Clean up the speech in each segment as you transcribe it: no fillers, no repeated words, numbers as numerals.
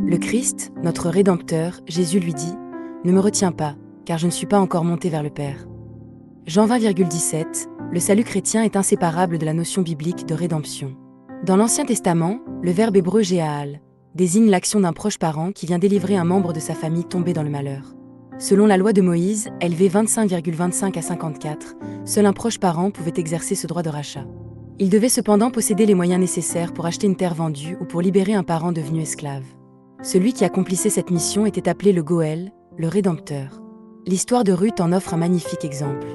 Le Christ, notre Rédempteur, Jésus lui dit « Ne me retiens pas, car je ne suis pas encore monté vers le Père ». Jean 20,17, le salut chrétien est inséparable de la notion biblique de rédemption. Dans l'Ancien Testament, le verbe hébreu Géaal désigne l'action d'un proche parent qui vient délivrer un membre de sa famille tombé dans le malheur. Selon la loi de Moïse, LV 25,25 à 54, seul un proche parent pouvait exercer ce droit de rachat. Il devait cependant posséder les moyens nécessaires pour acheter une terre vendue ou pour libérer un parent devenu esclave. Celui qui accomplissait cette mission était appelé le Goël, le Rédempteur. L'histoire de Ruth en offre un magnifique exemple.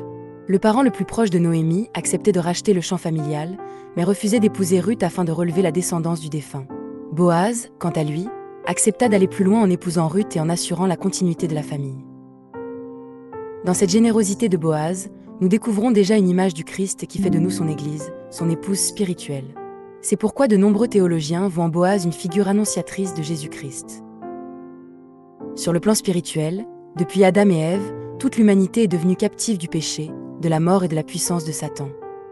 Le parent le plus proche de Noémie acceptait de racheter le champ familial, mais refusait d'épouser Ruth afin de relever la descendance du défunt. Boaz, quant à lui, accepta d'aller plus loin en épousant Ruth et en assurant la continuité de la famille. Dans cette générosité de Boaz, nous découvrons déjà une image du Christ qui fait de nous son Église, son épouse spirituelle. C'est pourquoi de nombreux théologiens voient en Boaz une figure annonciatrice de Jésus-Christ. Sur le plan spirituel, depuis Adam et Ève, toute l'humanité est devenue captive du péché, de la mort et de la puissance de Satan.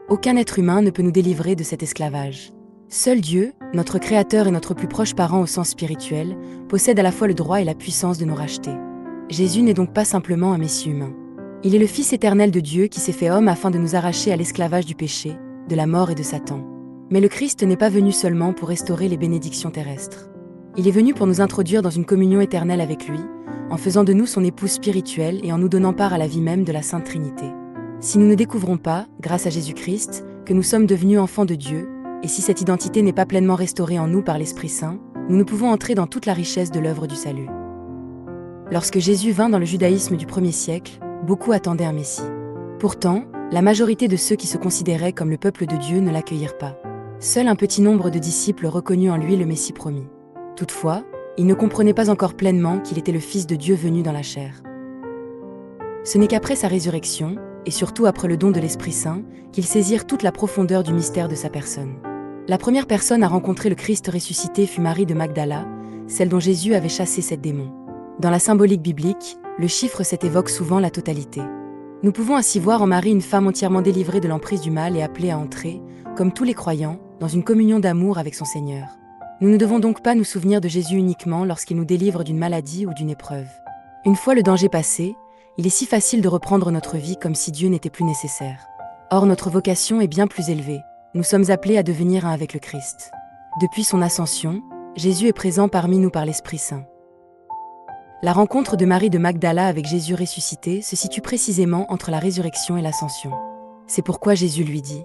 Aucun être humain ne peut nous délivrer de cet esclavage. Seul Dieu, notre Créateur et notre plus proche parent au sens spirituel, possède à la fois le droit et la puissance de nous racheter. Jésus n'est donc pas simplement un Messie humain. Il est le Fils éternel de Dieu qui s'est fait homme afin de nous arracher à l'esclavage du péché, de la mort et de Satan. Mais le Christ n'est pas venu seulement pour restaurer les bénédictions terrestres. Il est venu pour nous introduire dans une communion éternelle avec lui, en faisant de nous son épouse spirituelle et en nous donnant part à la vie même de la Sainte Trinité. Si nous ne découvrons pas, grâce à Jésus-Christ, que nous sommes devenus enfants de Dieu, et si cette identité n'est pas pleinement restaurée en nous par l'Esprit Saint, nous ne pouvons entrer dans toute la richesse de l'œuvre du salut. Lorsque Jésus vint dans le judaïsme du 1er siècle, beaucoup attendaient un Messie. Pourtant, la majorité de ceux qui se considéraient comme le peuple de Dieu ne l'accueillirent pas. Seul un petit nombre de disciples reconnut en lui le Messie promis. Toutefois, ils ne comprenaient pas encore pleinement qu'il était le Fils de Dieu venu dans la chair. Ce n'est qu'après sa résurrection, et surtout après le don de l'Esprit Saint, qu'ils saisirent toute la profondeur du mystère de sa personne. La première personne à rencontrer le Christ ressuscité fut Marie de Magdala, celle dont Jésus avait chassé 7 démons. Dans la symbolique biblique, le chiffre 7 évoque souvent la totalité. Nous pouvons ainsi voir en Marie une femme entièrement délivrée de l'emprise du mal et appelée à entrer, comme tous les croyants, dans une communion d'amour avec son Seigneur. Nous ne devons donc pas nous souvenir de Jésus uniquement lorsqu'il nous délivre d'une maladie ou d'une épreuve. Une fois le danger passé, il est si facile de reprendre notre vie comme si Dieu n'était plus nécessaire. Or, notre vocation est bien plus élevée. Nous sommes appelés à devenir un avec le Christ. Depuis son ascension, Jésus est présent parmi nous par l'Esprit Saint. La rencontre de Marie de Magdala avec Jésus ressuscité se situe précisément entre la résurrection et l'ascension. C'est pourquoi Jésus lui dit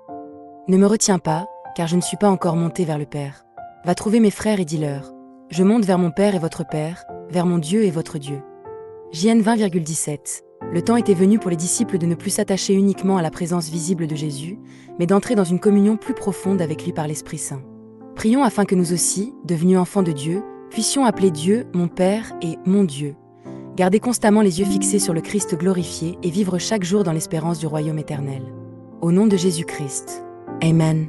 « Ne me retiens pas, car je ne suis pas encore monté vers le Père. Va trouver mes frères et dis-leur, je monte vers mon Père et votre Père, vers mon Dieu et votre Dieu. » JN 20,17. Le temps était venu pour les disciples de ne plus s'attacher uniquement à la présence visible de Jésus, mais d'entrer dans une communion plus profonde avec lui par l'Esprit Saint. Prions afin que nous aussi, devenus enfants de Dieu, puissions appeler Dieu mon Père et mon Dieu. Garder constamment les yeux fixés sur le Christ glorifié et vivre chaque jour dans l'espérance du royaume éternel. Au nom de Jésus-Christ. Amen.